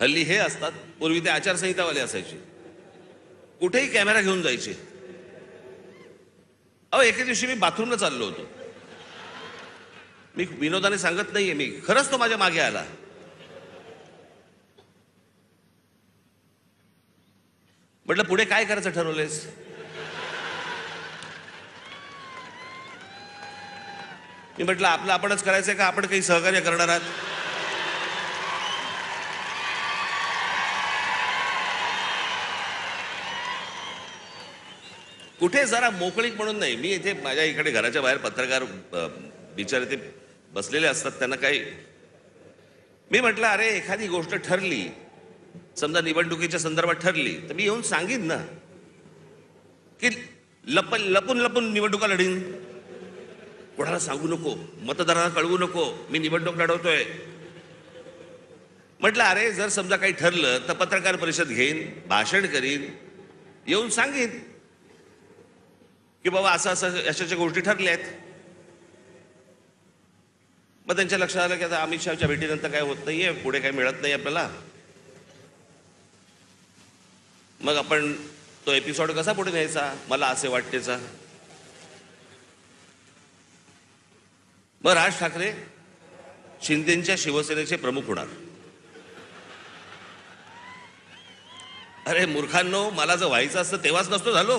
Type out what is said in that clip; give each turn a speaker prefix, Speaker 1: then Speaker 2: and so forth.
Speaker 1: हल्ली हे असतात, पूर्वी ते आचारसंहितावाले असायचे, कुठेही कॅमेरा घेऊन जायचे. अहो एके दिवशी मी बाथरूमला चाललो होतो, मी विनोदाने सांगत नाहीये, मी खरंच तो माझ्या मागे आला. म्हटलं पुढे काय करायचं ठरवलंयस? मी म्हटलं आपलं आपणच करायचंय का आपण काही सहकार्य करणार आहात? कुठे जरा मोकळीक म्हणून नाही. मी इथे माझ्या इकडे घराच्या बाहेर पत्रकार बिचारे ते बसलेले असतात, त्यांना काही मी म्हटलं अरे एखादी गोष्ट ठरली, समजा निवडणुकीच्या संदर्भात ठरली, तर मी येऊन सांगीन ना की लपून लपून निवडणुका लढीन, कोणाला सांगू नको, मतदारांना कळवू नको मी निवडणूक लढवतोय. म्हटलं अरे जर समजा काही ठरलं तर पत्रकार परिषद घेईन, भाषण करीन, येऊन सांगेन की बाबा असं असं अशाच्या गोष्टी ठरल्या आहेत. मग त्यांच्या लक्षात आलं की आता अमित शहाच्या भेटीनंतर काय होत नाहीये, पुढे काही मिळत नाही आपल्याला, मग आपण तो एपिसोड कसा पुढे न्यायचा, मला असे वाटतेचा. मग राज ठाकरे शिंदेच्या शिवसेनेचे प्रमुख होणार. अरे मूर्खांनो, मला जर व्हायचं असतं तेव्हाच नसतो झालो.